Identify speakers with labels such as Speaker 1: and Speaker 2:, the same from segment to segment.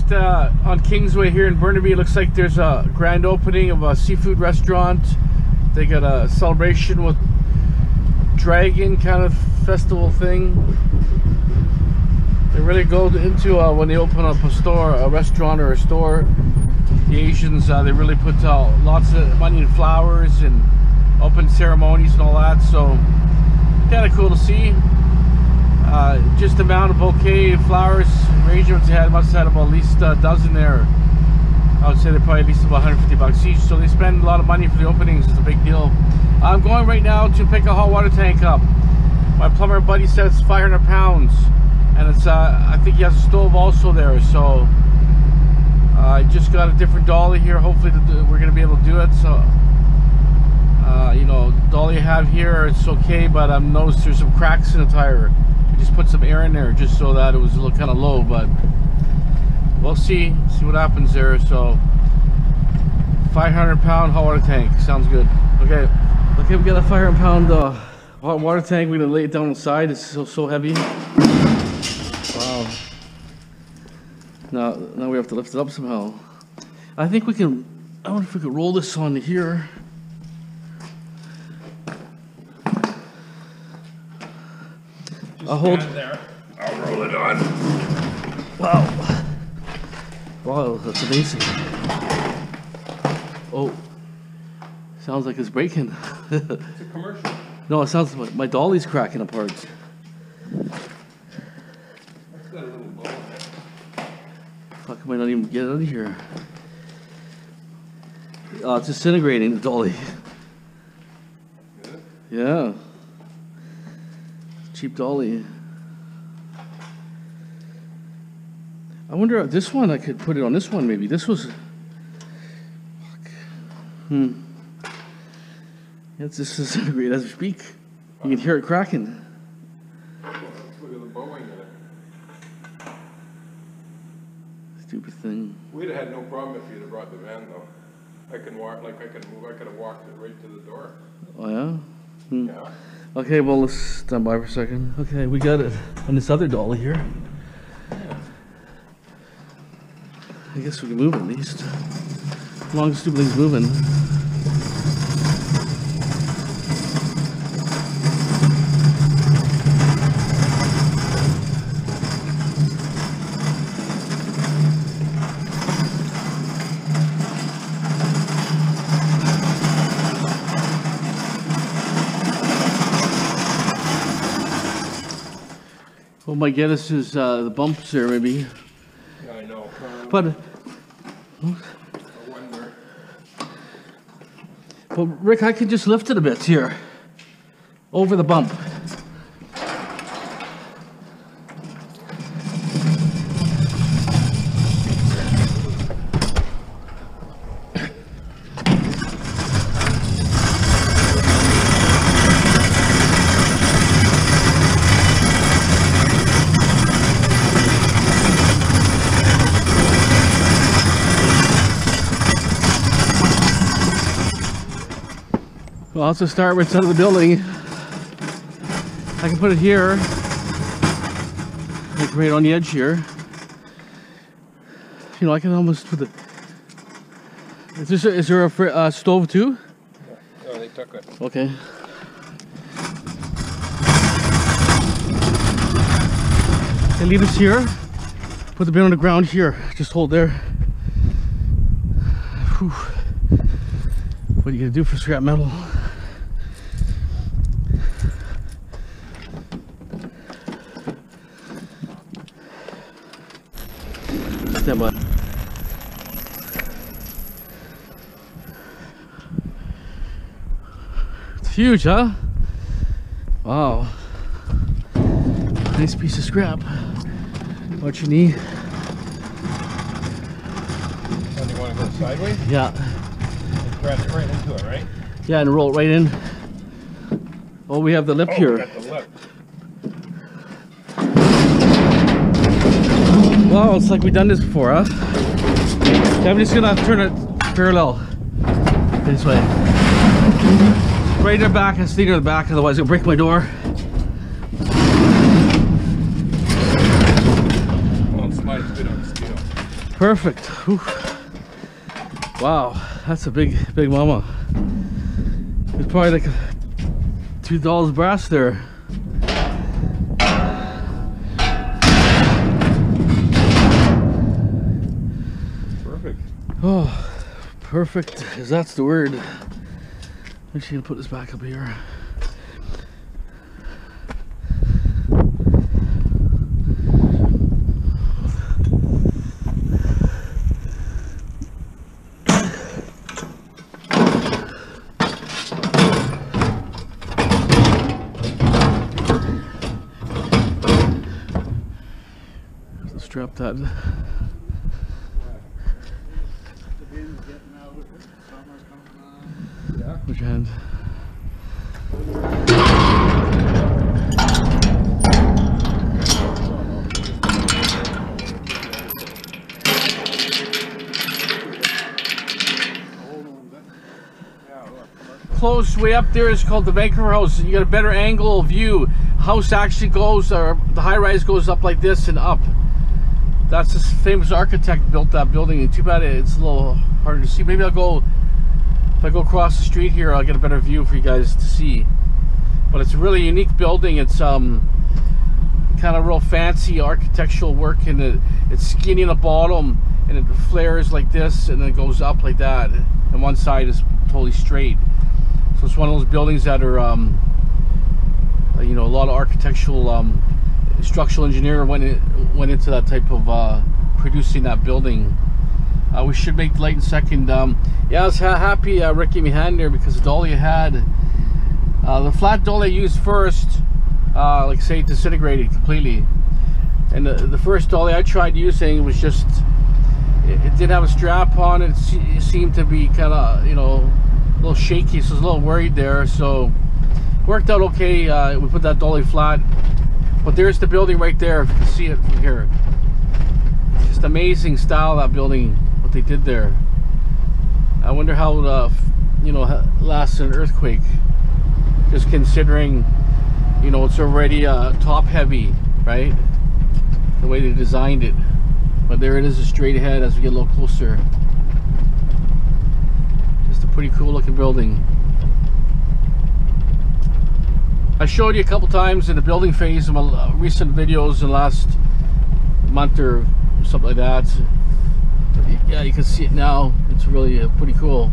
Speaker 1: just on Kingsway here in Burnaby. It looks like there's a grand opening of a seafood restaurant. They got a celebration with dragon kind of festival thing. They really go into when they open up a store, a restaurant or a store. The Asians, they really put lots of money in flowers and open ceremonies and all that. So kind of cool to see. Just the amount of bouquet flowers arrangements they had, must have had about at least a dozen there. I would say they're probably at least about 150 bucks each. So they spend a lot of money for the openings. It's a big deal. I'm going right now to pick a hot water tank up. My plumber buddy said it's 500 pounds, and it's I think he has a stove also there. So I just got a different dolly here. Hopefully we're going to be able to do it. So you know, the dolly I have here, it's okay, but I've noticed there's some cracks in the tire. We just put some air in there just so that it was a little kind of low, but we'll see what happens there. So 500 pound hot water tank sounds good. Okay, we got a 500 pound hot water tank. We're gonna lay it down on the side. It's so heavy. Wow. Now we have to lift it up somehow. I think we can. I wonder if we could roll this on here. I'll hold there.
Speaker 2: I'll roll it on.
Speaker 1: Wow. Wow, that's amazing. Oh, sounds like it's breaking.
Speaker 2: It's a commercial.
Speaker 1: No, it sounds like my dolly's cracking apart.
Speaker 2: That's got a little bow in it.
Speaker 1: Fuck, I might not even get it out of here. It's disintegrating, the dolly.
Speaker 2: Is it?
Speaker 1: Yeah. Cheap dolly. I wonder if this one, I could put it on this one maybe. This was... Fuck. It's just disintegrating as we speak. You can hear it cracking.
Speaker 2: Look at the bowing in it.
Speaker 1: Stupid thing.
Speaker 2: We'd have had no problem if you'd have brought the van though. I can walk, like I can move, I could have walked it right to the door.
Speaker 1: Oh yeah?
Speaker 2: Yeah.
Speaker 1: Okay, well let's stand by for a second. Okay, we got it on this other dolly here.
Speaker 2: Yeah.
Speaker 1: I guess we can move it at least. As long as stupid thing's moving. What might get us is the bumps there, maybe.
Speaker 2: Yeah, I know.
Speaker 1: But,
Speaker 2: I wonder.
Speaker 1: well, Rick, I can just lift it a bit here, over the bump. Well, let's just start with the of the building. I can put it here, like right on the edge here. You know, I can almost put the. Is there a stove too?
Speaker 2: Yeah. No, they took it.
Speaker 1: Okay. And leave this here. Put the bin on the ground here. Just hold there. Whew. What are you gonna do for scrap metal? Stand by. It's huge, huh? Wow. Nice piece of scrap. What you need?
Speaker 2: Oh, do you want to go sideways?
Speaker 1: Yeah.
Speaker 2: Press it right into it, right?
Speaker 1: Yeah, and roll it right in. Oh, we have the lip
Speaker 2: Oh,
Speaker 1: here.
Speaker 2: we got the lip.
Speaker 1: Wow, it's like we've done this before, huh? Okay, I'm just gonna turn it parallel this way. Right in the back, and stay near the back, otherwise it'll break my door.
Speaker 2: Well, it slides good on steel.
Speaker 1: Perfect. Whew. Wow, that's a big mama. It's probably like $2 brass there.
Speaker 2: Perfect.
Speaker 1: Oh, perfect. Is that's the word. I'm just gonna put this back up here. Strap that.
Speaker 2: Yeah.
Speaker 1: Which hand? Close way up there is called the Vancouver House. You got a better angle view. House actually goes, or the high rise goes up like this and up. That's this famous architect built that building, and too bad it's a little harder to see. Maybe I'll go, if I go across the street here, I'll get a better view for you guys to see. But it's a really unique building. It's kind of real fancy architectural work, and it's skinny in the bottom, and it flares like this, and then it goes up like that. And one side is totally straight. So it's one of those buildings that are, you know, a lot of architectural, structural engineer went into that type of producing that building. We should make the light in second. Yeah, I was happy Rick gave me a hand there, because the dolly I had, the flat dolly I used first, like say, disintegrated completely. And the first dolly I tried using was just, it didn't have a strap on it. It seemed to be kind of, you know, a little shaky, so I was a little worried there. So worked out okay. We put that dolly flat. But there's the building right there, if you can see it from here. It's just amazing style, that building, what they did there. I wonder how, you know, lasts an earthquake. Just considering, you know, it's already top heavy, right? The way they designed it. But there it is, straight ahead as we get a little closer. Just a pretty cool looking building. I showed you a couple times in the building phase of my recent videos in the last month or something like that. Yeah, you can see it now. It's really pretty cool.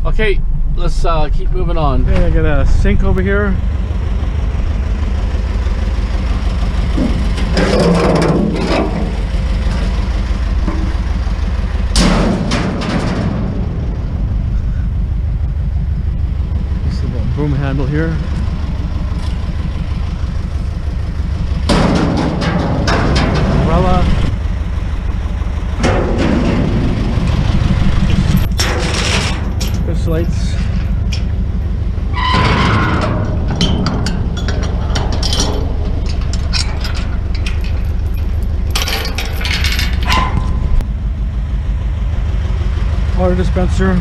Speaker 1: Okay, let's keep moving on. Okay, I got a sink over here. Broom handle here. Umbrella. Push lights. Water dispenser.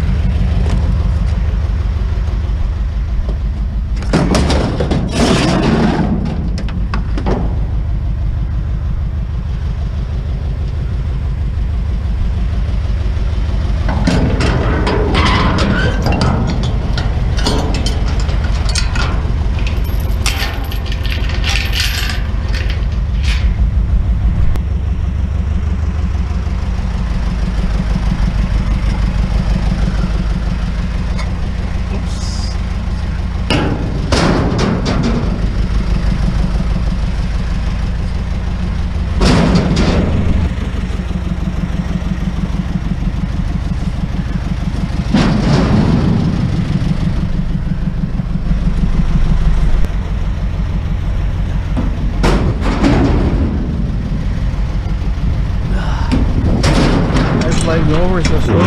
Speaker 1: Sliding over, it's got a stove.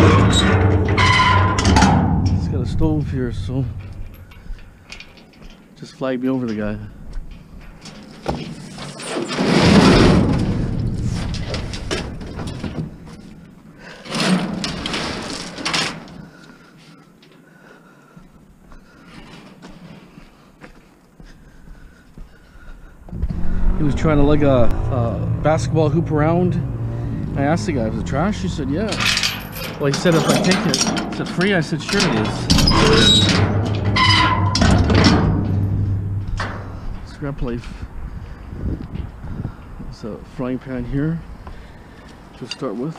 Speaker 1: It's got a stove here, so just flag me over the guy. He was trying to lug a basketball hoop around, I asked the guy, was it trash? He said, yeah. Well, he said if I take it, is it free? I said, sure it is. Scrap life. There's a frying pan here to start with.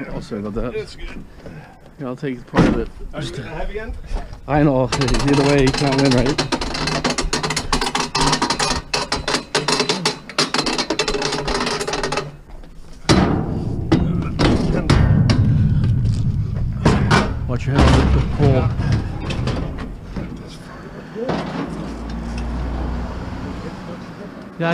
Speaker 1: Oh, sorry about that.
Speaker 2: It's good.
Speaker 1: Yeah, I'll take part of it.
Speaker 2: Are you gonna heavy end?
Speaker 1: I know, either way, you can't win, right? Watch your head on the pole. Yeah.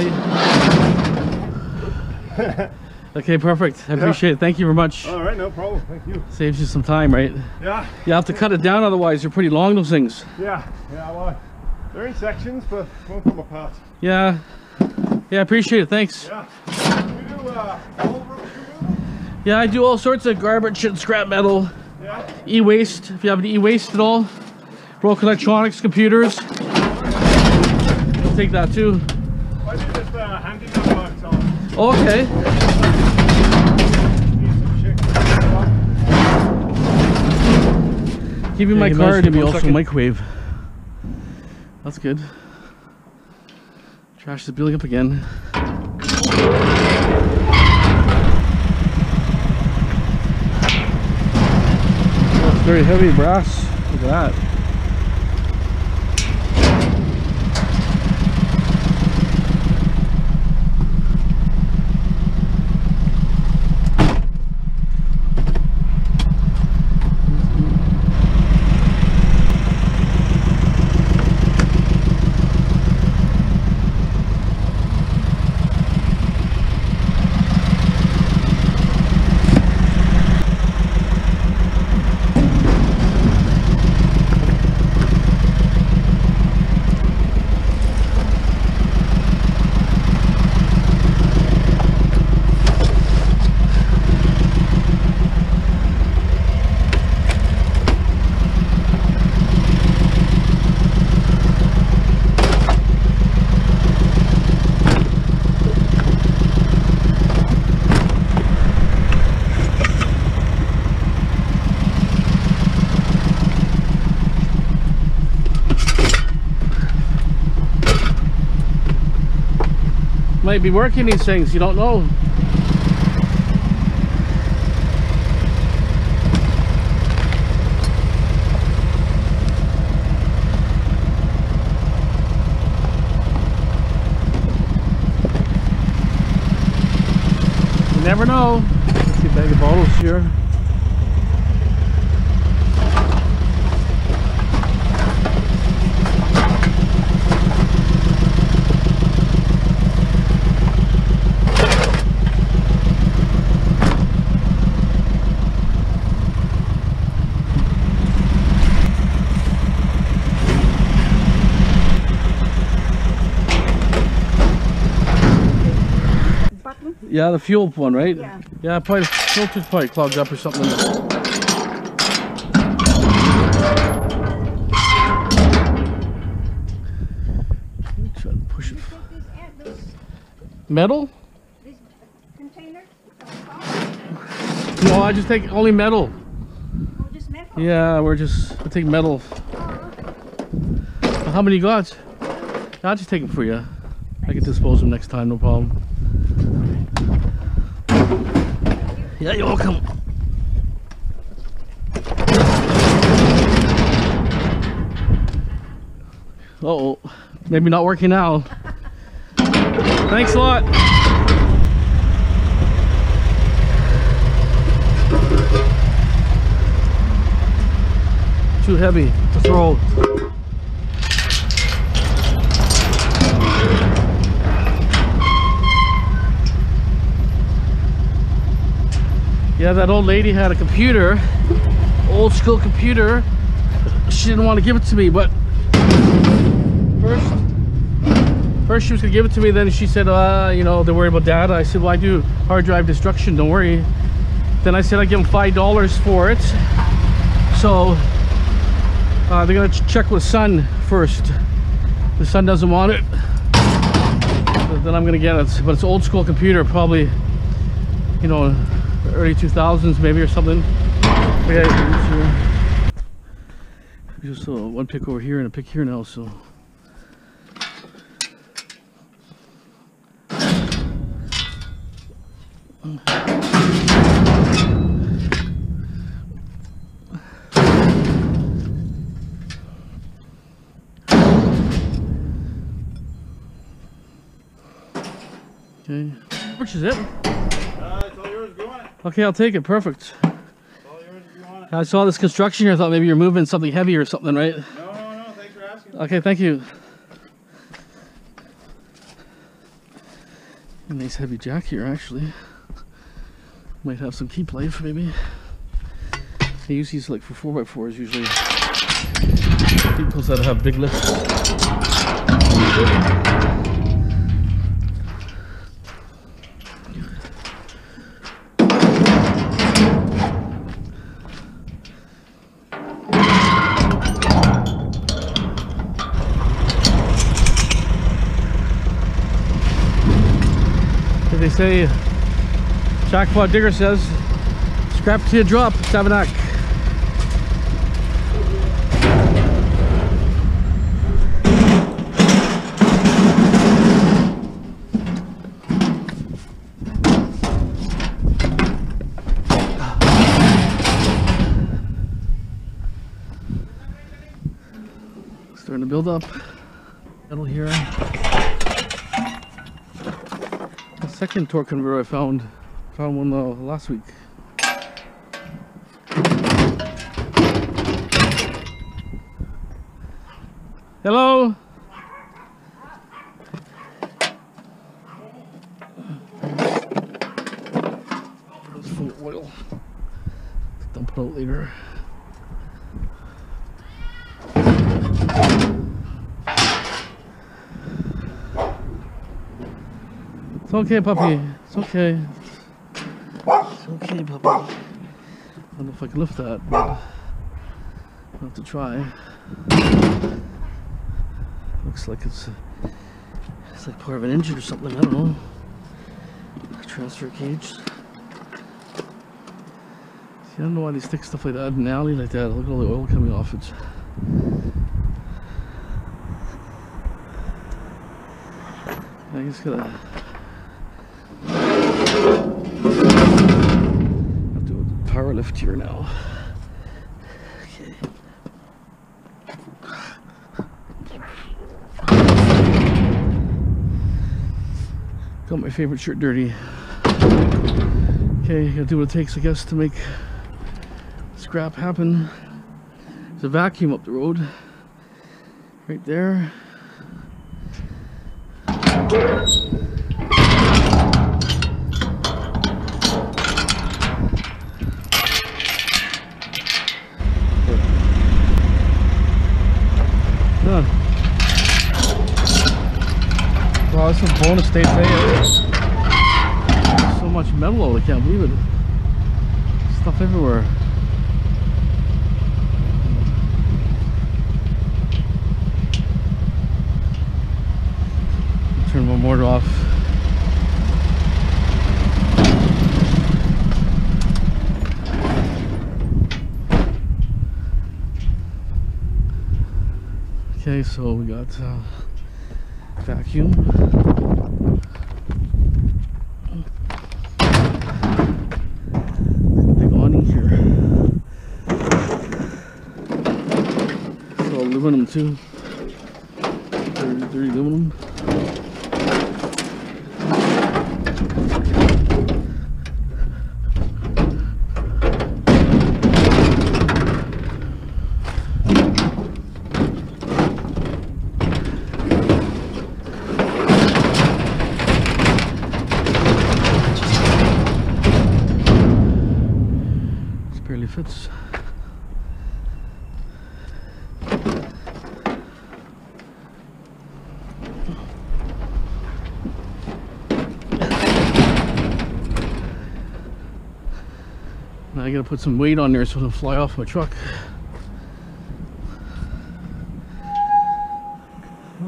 Speaker 1: Okay, perfect. I appreciate it. Thank you very much.
Speaker 2: All right, no problem. Thank you.
Speaker 1: Saves you some time, right?
Speaker 2: Yeah.
Speaker 1: You have to cut it down, otherwise they're pretty long, those things.
Speaker 2: Yeah. Well, they're in sections, but won't come apart.
Speaker 1: Yeah. Yeah, I appreciate it. Thanks.
Speaker 2: Yeah. You do gold rope shooting?
Speaker 1: Yeah, I do all sorts of garbage and scrap metal.
Speaker 2: Yeah.
Speaker 1: E-waste, if you have any e-waste at all. Broken electronics, computers. I'll take that too.
Speaker 2: I do just handyman box on.
Speaker 1: Oh, okay. Give me my card and also microwave. That's good. Trash is building up again. Oh, it's very heavy brass. Look at that. Might be working these things, you don't know. You never know. Let's see a bag of bottles here. Yeah, the fuel one, right?
Speaker 3: Yeah.
Speaker 1: Yeah, probably the filter's probably clogged up or something. Try to push it. Metal?
Speaker 3: This container?
Speaker 1: No, I just take only metal.
Speaker 3: Oh, just metal?
Speaker 1: Yeah, we'll take metal. How many you got? I'll just take them for you. I can dispose of them next time, no problem. Yeah, you're welcome. Uh-oh, maybe not working now. Thanks a lot. Too heavy to throw. Yeah, that old lady had a computer, old school computer. She didn't want to give it to me, but first she was gonna give it to me, then she said, you know, they're worried about data. I said, well, I do hard drive destruction, don't worry. Then I said I'd give them $5 for it. So they're gonna check with Sun first the son doesn't want it, then I'm gonna get it. But it's old school computer, probably, you know, early 2000s maybe or something. But yeah, just one pick over here and a pick here now, so. Okay, how much is it?
Speaker 4: It's all yours, go on it.
Speaker 1: Okay, I'll take it, perfect.
Speaker 4: It's all yours if you want it.
Speaker 1: I saw this construction here, I thought maybe you're moving something heavy or something, right?
Speaker 4: No, thanks for asking.
Speaker 1: Okay, thank you. A nice heavy jack here, actually. Might have some keep life, maybe. I use these like for 4x4s usually. Vehicles that have big lifts. They say, Jackpot Digger says, scrap to a drop, Savanac. Starting to build up. Metal here. Second torque converter I found one last week. Hello. It's full of oil. Dump it out later. It's okay, puppy. It's okay. It's okay, puppy. I don't know if I can lift that, but I'll have to try. Looks like it's like part of an engine or something. I don't know. Transfer cage. See, I don't know why they stick stuff like that in an alley like that. Look at all the oil coming off it. I just gotta have to do a power lift here now. Okay. Got my favorite shirt dirty. Okay, gotta do what it takes, I guess, to make scrap happen. There's a vacuum up the road, right there. Done. Wow, that's a bonus day today. So much metal out, I can't believe it. Stuff everywhere. Turn one motor off. Okay, so we got vacuum. Big awning here. It's all aluminum too. Dirty aluminum. Fits. Now I gotta put some weight on there so it doesn't fly off my truck.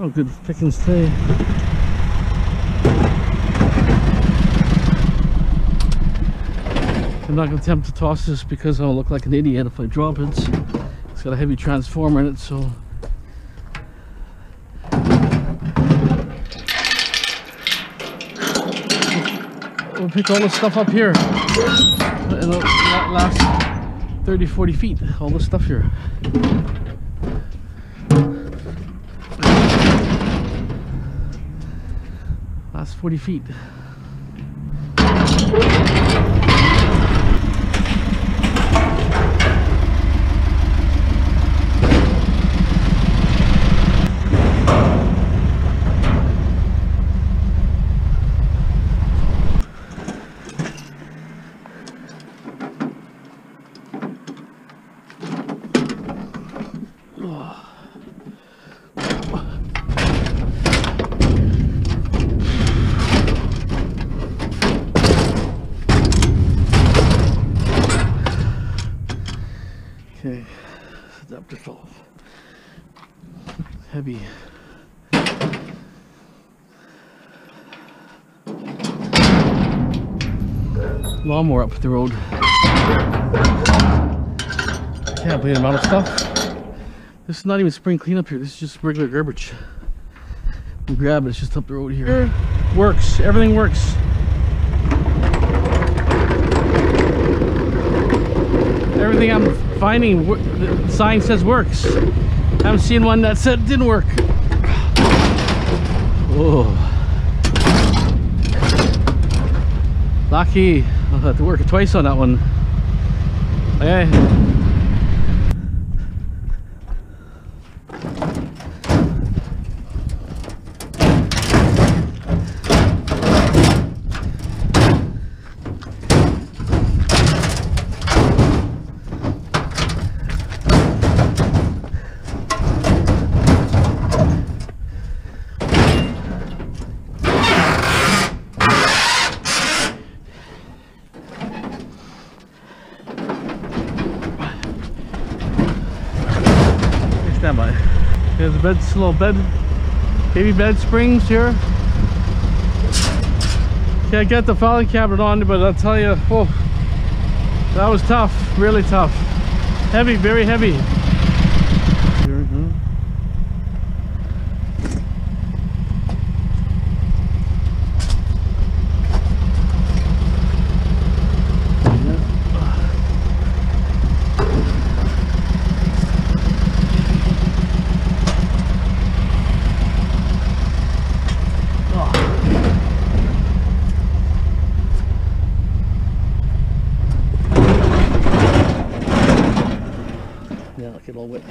Speaker 1: Oh, good pickings today. I'm not going to attempt to toss this because I'll look like an idiot if I drop it. It's got a heavy transformer in it, so... We'll pick all this stuff up here in the last 30-40 feet. All this stuff here. Last 40 feet. Okay, adapter fell off. Heavy. Lawnmower up the road. Can't believe the amount of stuff. This is not even spring cleanup here. This is just regular garbage. We grab it. It's just up the road here. Works. Everything works. Everything I'm finding, the sign says works. I haven't seen one that said it didn't work. Oh. Lucky. I'll have to work it twice on that one. Okay. Stand by. There's a bed, little bed, baby bed springs here. Can't get the filing cabinet on, but I'll tell you, oh, that was tough, really tough. Heavy, very heavy. Here, yeah, I'll get all wet.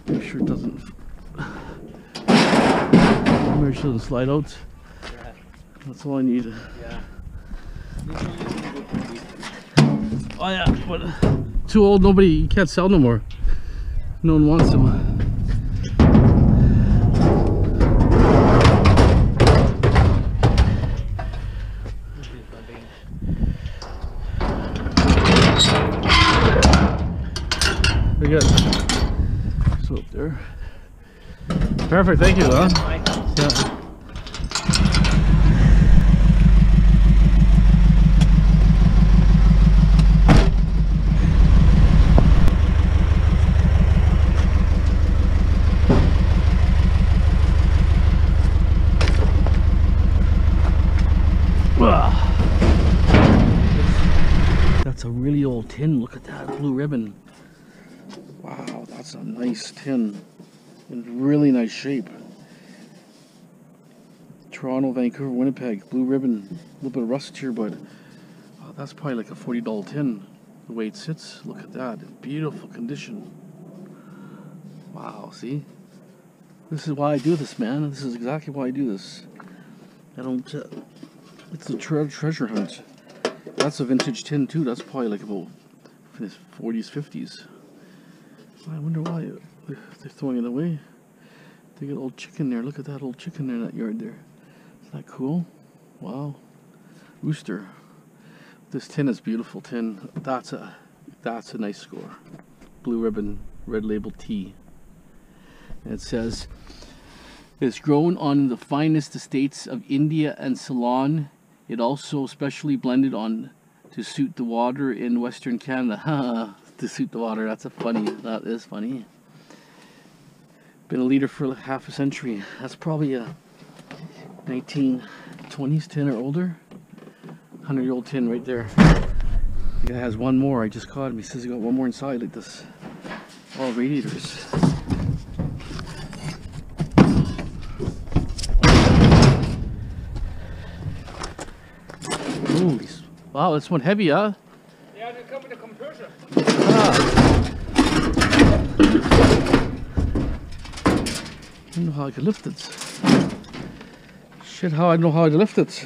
Speaker 1: Make sure it doesn't. Make sure it doesn't slide out. That's all I need.
Speaker 4: Yeah.
Speaker 1: Oh yeah, but too old. Nobody. You can't sell no more. No one wants them. Very good. So up there. Perfect, thank you, huh? Yeah. That's a really old tin. Look at that blue ribbon. Wow, that's a nice tin in really nice shape. Toronto, Vancouver, Winnipeg, blue ribbon. A little bit of rust here, but that's probably like a $40 tin the way it sits. Look at that, in beautiful condition. Wow, see? This is why I do this, man. This is exactly why I do this. I don't, it's a treasure hunt. That's a vintage tin too. That's probably like about 40s, 50s. I wonder why they're throwing it away. They got old chicken there. Look at that old chicken there in that yard there. Isn't that cool? Wow. Rooster. This tin is beautiful tin. That's a nice score. Blue ribbon, red label tea. And it says, it's grown on the finest estates of India and Ceylon. It also specially blended on to suit the water in Western Canada. To suit the water, that is funny. Been a leader for like half a century. That's probably a 1920s tin or older. 100-year-old tin right there. The guy has one more. I just caught him. He says he got one more inside like this. All radiators. Ooh, wow, this one heavy, huh?
Speaker 4: Yeah, they come with a compressor.
Speaker 1: I don't know how I could lift it. Shit, how I know how to lift it.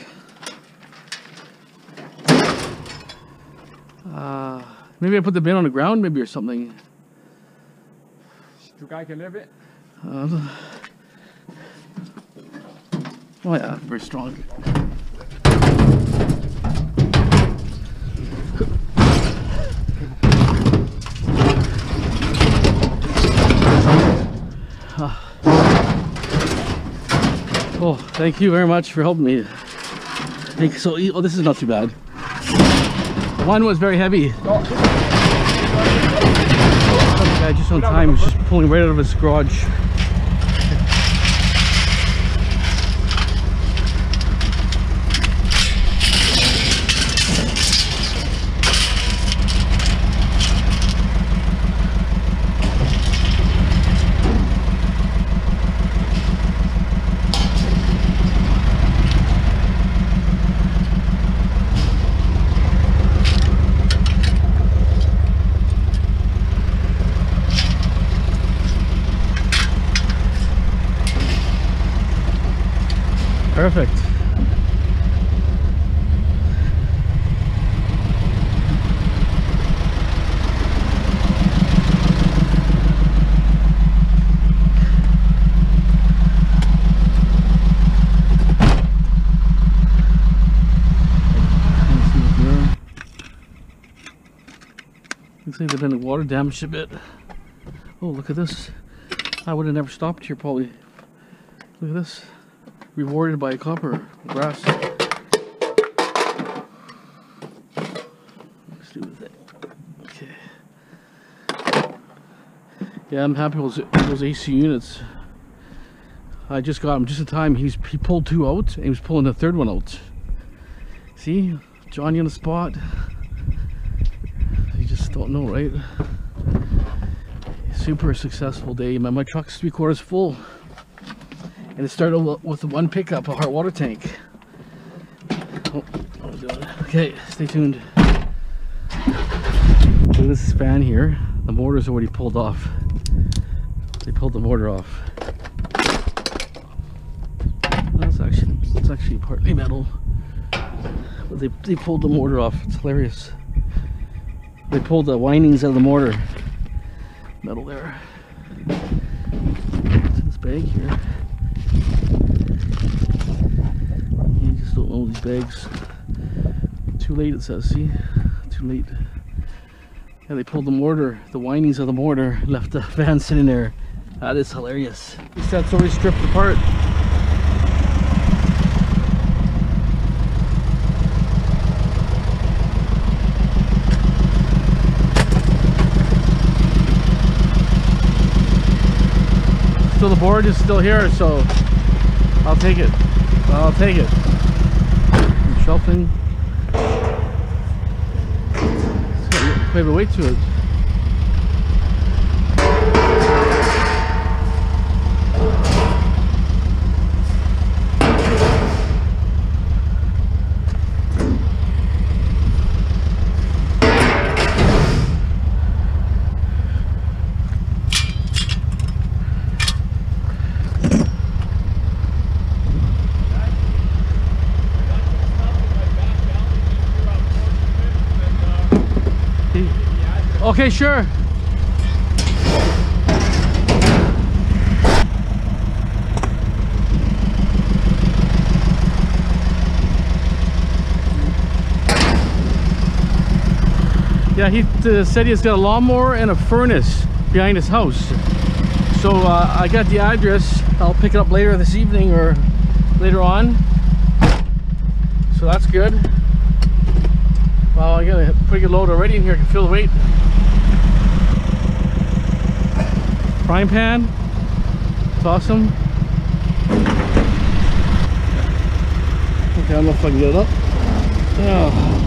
Speaker 1: Maybe I put the bin on the ground, maybe, or something.
Speaker 4: The guy can lift it.
Speaker 1: Oh yeah, very strong. Oh, thank you very much for helping me. So, oh, this is not too bad. One was very heavy. The guy just on time, just pulling right out of his garage. Perfect. Looks like they've been water damaged a bit. Oh, look at this. I would have never stopped here probably. Look at this. Rewarded by copper grass. Let's do the thing. Okay. Yeah, I'm happy with those AC units. I just got him just in time. He pulled two out and he was pulling the third one out. See? Johnny on the spot. You just don't know, right? Super successful day. My truck's 3/4 full. And it started with one pickup, a hot water tank. Oh, okay, stay tuned. Look at this fan here. The motor's already pulled off. They pulled the motor off. It's actually partly metal. But they pulled the motor off. It's hilarious. They pulled the windings out of the motor. Metal there. What's in this bag here? You just don't know these bags. Too late, it says. See? Too late. Yeah, they pulled the mortar, the windings of the mortar, left the van sitting there. That is hilarious. These sets already stripped apart. So the board is still here, so I'll take it. I'll take it. And shelving. It's got quite a weight to it. Okay, sure. he said he's got a lawnmower and a furnace behind his house. So I got the address. I'll pick it up later this evening or later on. So that's good. Wow, I got a pretty good load already in here. I can feel the weight. Frying pan. It's awesome. Okay, I don't know if I can get it up. Oh.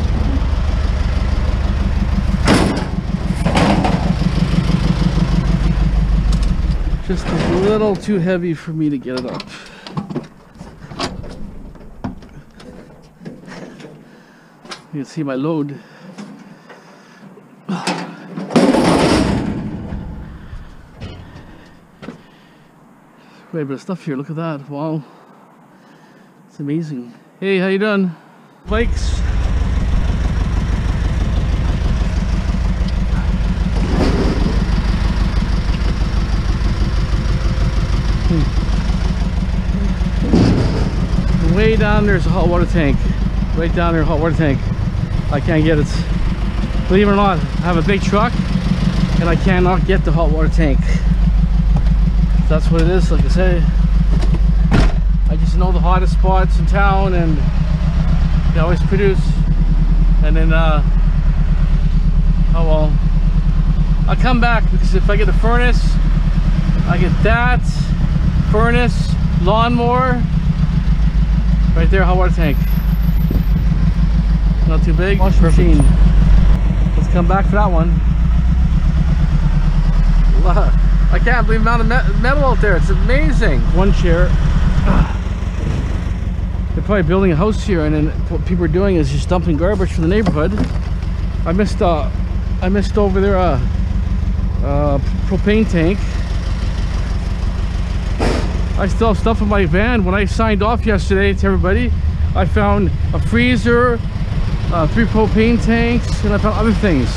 Speaker 1: Just a little too heavy for me to get it up. You can see my load. Quite a bit of stuff here. Look at that. Wow. It's amazing. Hey, how you doing? Bikes. Way down there's a hot water tank. Right down there, hot water tank. I can't get it. Believe it or not, I have a big truck and I cannot get the hot water tank. That's what it is, like I say. I just know the hottest spots in town and they always produce. And then, oh well. I'll come back because if I get a furnace, I get that, furnace, lawnmower, right there, hot water tank. Not too big. Wash machine. Let's come back for that one. I can't believe the amount of metal out there. It's amazing. One chair. They're probably building a house here, and then what people are doing is just dumping garbage from the neighborhood. I missed over there a propane tank. I still have stuff in my van. When I signed off yesterday to everybody, I found a freezer, 3 propane tanks, and I found other things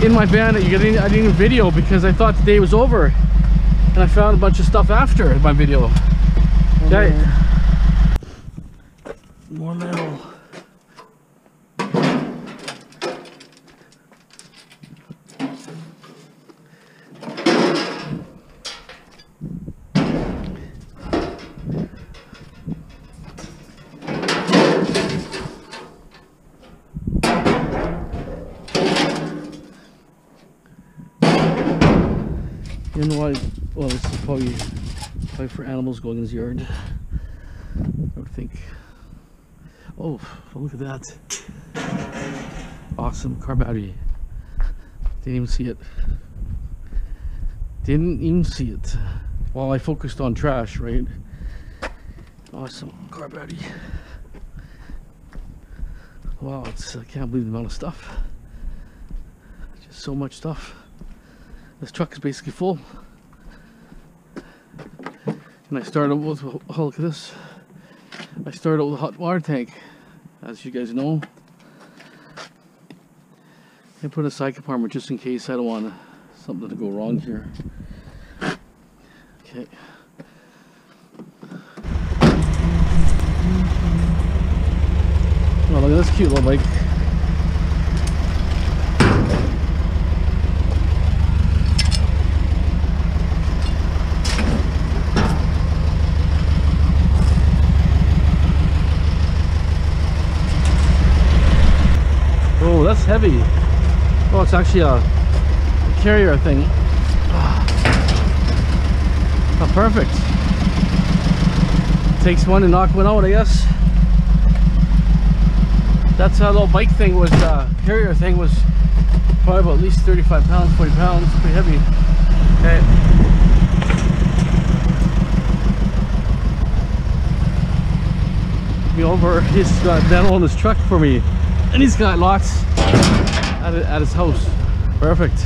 Speaker 1: in my van that I didn't even video because I thought the day was over, and I found a bunch of stuff after my video. Okay. More metal. You know why? Well, this is probably for animals going in his yard. I would think. Oh, look at that. Awesome car battery. Didn't even see it. Didn't even see it. While I focused on trash, right? Awesome car battery. Wow, I can't believe the amount of stuff. Just so much stuff. This truck is basically full. And I started with, oh, look at this. I started with a hot water tank, as you guys know. I put a side compartment just in case I don't want something to go wrong here. Okay. Oh, look at this cute little bike. Oh, that's heavy. Oh, it's actually a carrier thing. Oh, perfect. Takes one to knock one out, I guess. That's how little bike thing was, carrier thing was probably about at least 35 pounds, 40 pounds. Pretty heavy. Okay. Me over, he's got metal in his truck for me. And he's got lots at his house. Perfect.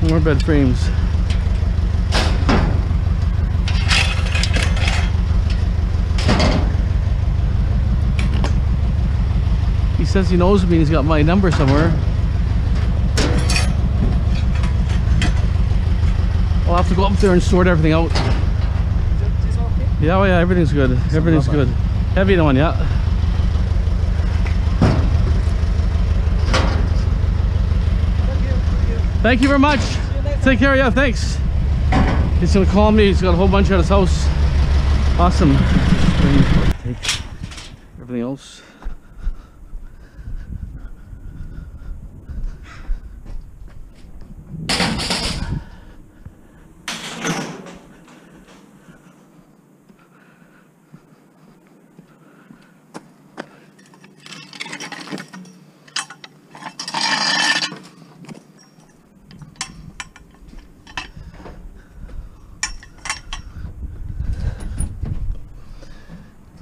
Speaker 1: More bed frames. He says he knows me, he's got my number somewhere. I'll have to go up there and sort everything out. Yeah, oh yeah, everything's good. Everything's good. Heavy one, yeah. Thank you very much. Take care. Yeah, thanks. He's gonna call me. He's got a whole bunch at his house. Awesome. Take everything else.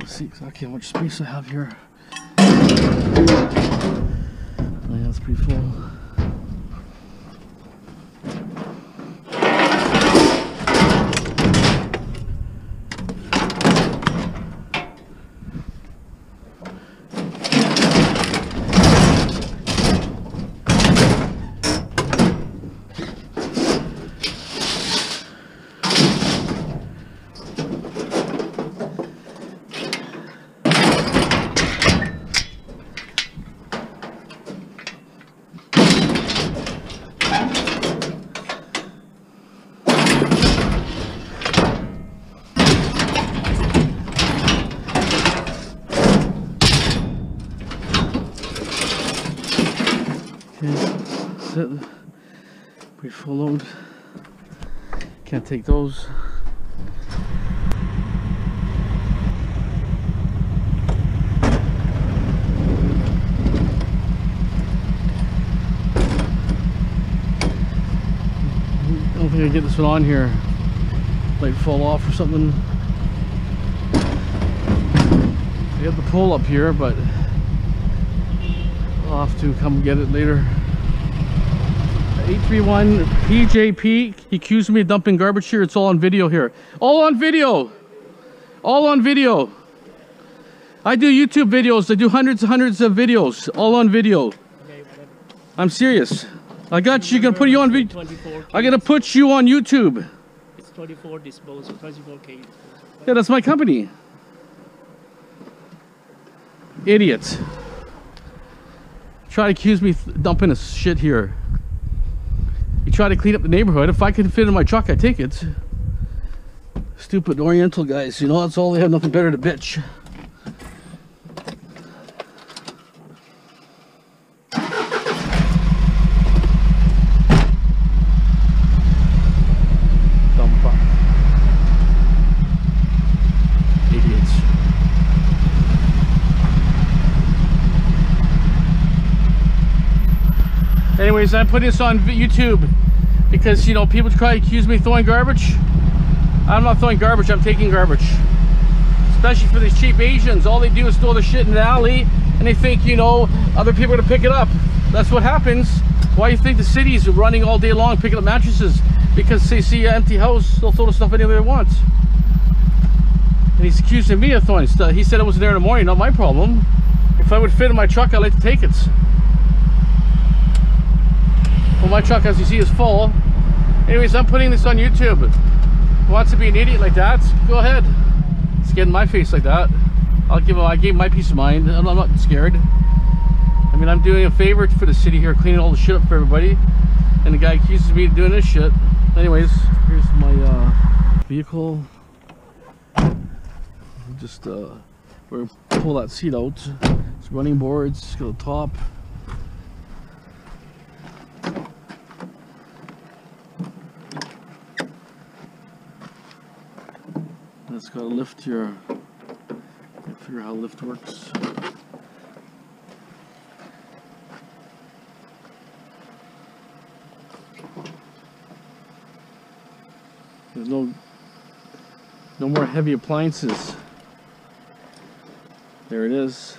Speaker 1: See exactly how much space I have here. Oh yeah, it's pretty full. That's it. Pretty full load. Can't take those. I don't think I can get this one on here. Might fall off or something. I got the pole up here, but I'll have to come get it later. 831 PJP. He accused me of dumping garbage here. It's all on video here. All on video. All on video. I do YouTube videos. I do hundreds and hundreds of videos. All on video. I'm serious. I got you. Gonna put you on video. I'm gonna put you on YouTube.
Speaker 5: It's 24 disposal, 24K disposal.
Speaker 1: Yeah, that's my company. Idiot. Try to accuse me of dumping a shit here. You try to clean up the neighborhood. If I can fit in my truck, I take it. Stupid Oriental guys, you know, that's all they have, nothing better to bitch. Dumb fuck. Idiots. Anyways, I'm putting this on YouTube because, you know, people try to accuse me of throwing garbage. I'm not throwing garbage, I'm taking garbage. Especially for these cheap Asians. All they do is throw the shit in the alley and they think, you know, other people are gonna pick it up. That's what happens. Why do you think the city's running all day long picking up mattresses? Because they see an empty house, they'll throw the stuff anywhere they want. And he's accusing me of throwing stuff. He said it wasn't there in the morning, not my problem. If I would fit in my truck, I'd like to take it. Well, my truck, as you see, is full. Anyways, I'm putting this on YouTube. Who wants to be an idiot like that? Go ahead. Let's get in my face like that. I gave him my peace of mind. I'm not scared. I mean, I'm doing a favor for the city here, cleaning all the shit up for everybody. And the guy accuses me of doing this shit. Anyways, here's my vehicle. Just we're gonna pull that seat out. It's running boards, got a top. It's got a lift here. Can't figure out how lift works. There's no more heavy appliances. There it is.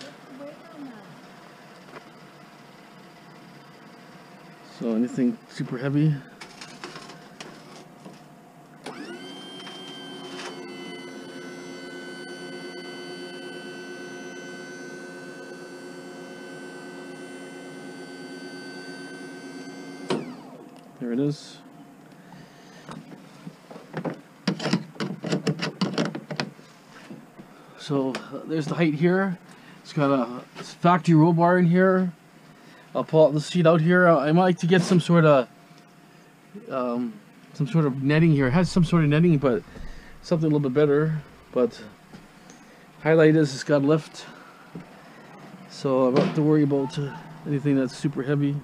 Speaker 1: So anything super heavy. There it is. So there's the height here. It's got a factory roll bar in here. I'll pull out the seat out here. I might like to get some sort of some sort of netting here. It has some sort of netting, but something a little bit better. But highlight is it's got lift, so I don't have to worry about anything that's super heavy.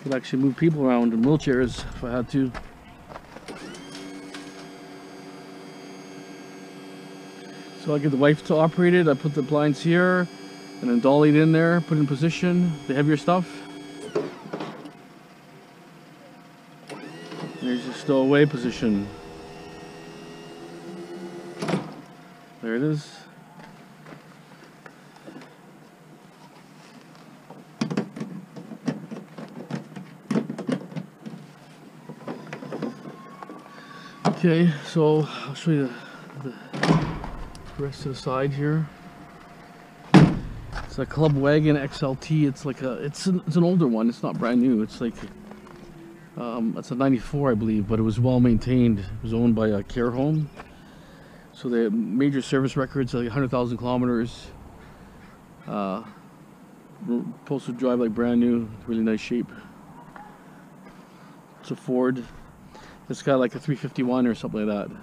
Speaker 1: Could actually move people around in wheelchairs if I had to. So I get the wife to operate it. I put the blinds here and then dolly it in there, put it in position, the heavier stuff. There's your stowaway position. There it is. Okay, so I'll show you the rest of the side here. It's a Club Wagon XLT. It's like it's an older one. It's not brand new. It's like it's a '94, I believe, but it was well maintained. It was owned by a care home, so they have major service records, like 100,000 kilometers. Supposed to drive like brand new, really nice shape. It's a Ford. It's got like a 351 or something like that.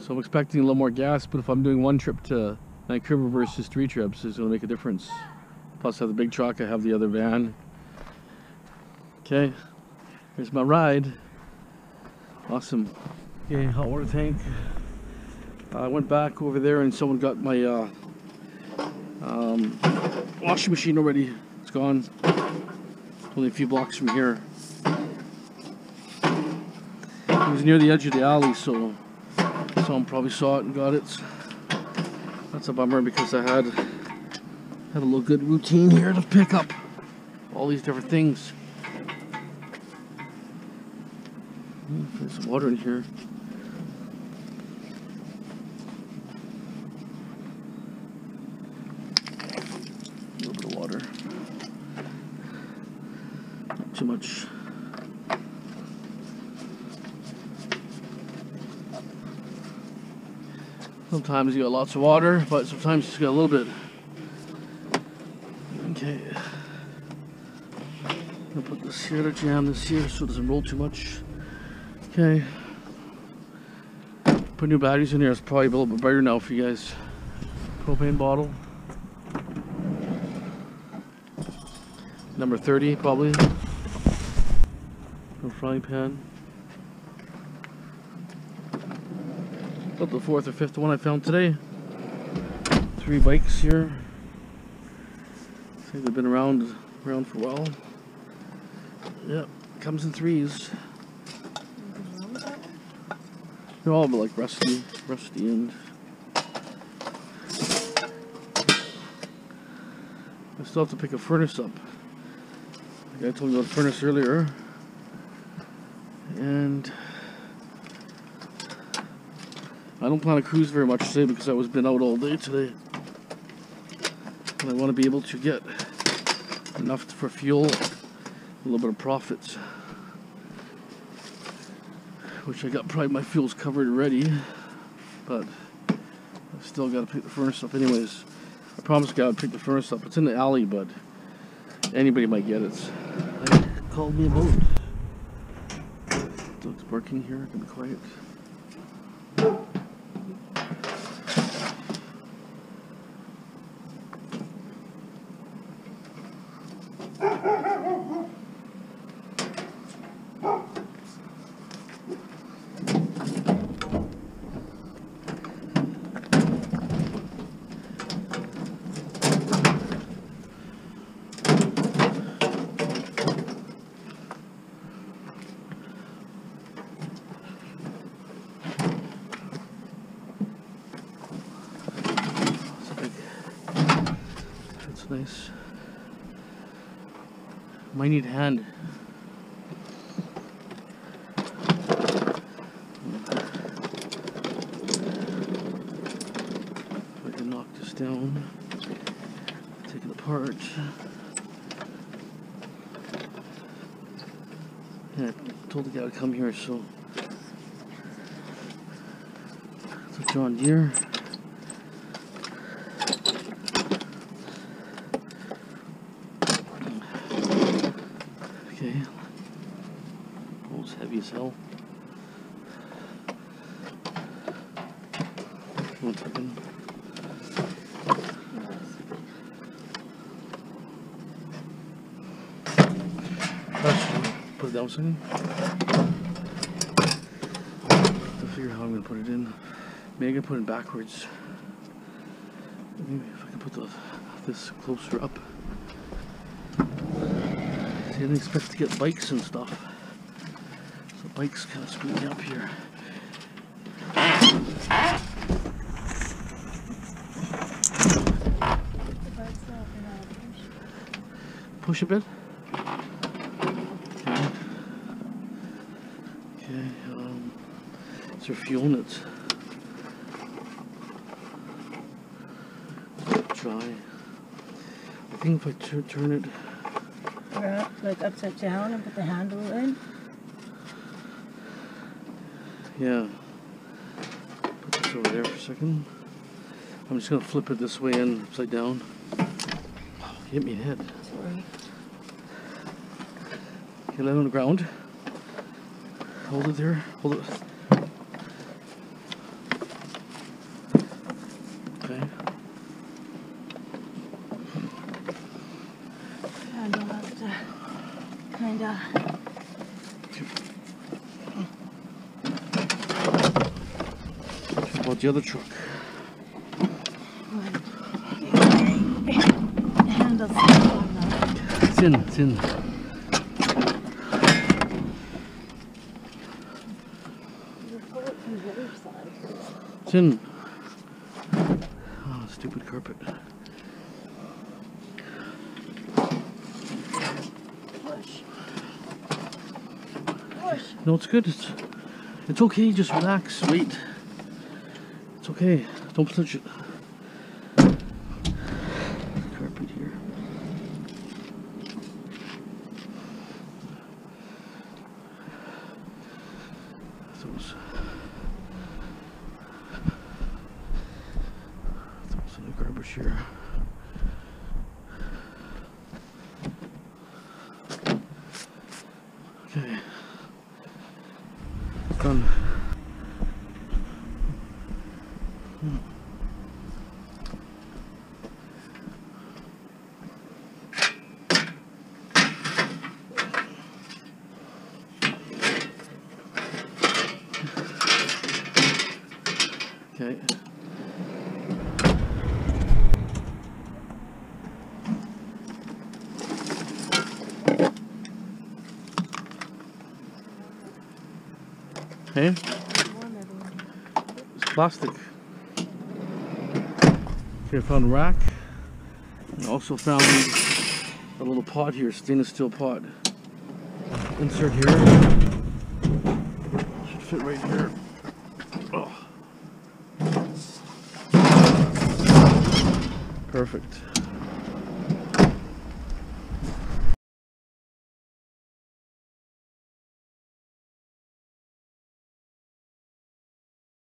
Speaker 1: So I'm expecting a little more gas, but if I'm doing one trip to Vancouver versus 3 trips, it's going to make a difference. Plus I have the big truck, I have the other van. Okay, here's my ride. Awesome. Okay, hot water tank. I went back over there and someone got my washing machine already. It's gone. It's only a few blocks from here. It was near the edge of the alley, so someone probably saw it and got it. That's a bummer because I had a little good routine here to pick up all these different things. There's some water in here. A little bit of water. Not too much. Sometimes you got lots of water, but sometimes you just got a little bit. Okay. I'll put this here to jam this here so it doesn't roll too much. Okay. Put new batteries in here. It's probably a little bit brighter now for you guys. Propane bottle. Number 30 probably. No frying pan. About the 4th or 5th one I found today. 3 bikes here. I think they've been around for a while. Yep, comes in 3s. They're all like rusty and I still have to pick a furnace up. The guy told me about the furnace earlier, and I don't plan to cruise very much today because I was been out all day today. And I want to be able to get enough for fuel, a little bit of profits. Which I got probably my fuels covered already, but I've still got to pick the furnace up anyways. I promised God I'd pick the furnace up. It's in the alley, but anybody might get it. They called me about. Dog's barking here, I can be quiet. Nice. Might need a hand. If I can knock this down, take it apart. Yeah, I told the guy to come here, so The John Deere. Okay. Oh, it's heavy as hell. 1 second. Put it down a second. To figure how I'm gonna put it in. Maybe I can put it backwards. Maybe if I can put this closer up. See, I didn't expect to get bikes and stuff. So bikes kind of screw me up here. Push a bit. Okay, is there fuel in it? Try. I think if I turn it...
Speaker 3: Like upside down and put the handle in.
Speaker 1: Yeah. Put this over there for a second. I'm just going to flip it this way and upside down. Oh, hit me in the head.
Speaker 3: Sorry.
Speaker 1: Okay, lay it on the ground. Hold it there. Hold it. Okay.
Speaker 3: Handle have to kinda.
Speaker 1: What about the other truck?
Speaker 3: The handle's on now.
Speaker 1: It's in. It's in. It's in. Oh, stupid carpet.
Speaker 3: Push. Push.
Speaker 1: No, it's good. It's okay. Just relax. Wait. It's okay. Don't touch it. Carpet here. Those in the garbage here. Okay. Done. Okay. Okay. It's plastic. Okay, I found a rack. I also found a little pot here, stainless steel pot. Insert here. Should fit right here. Oh. Perfect.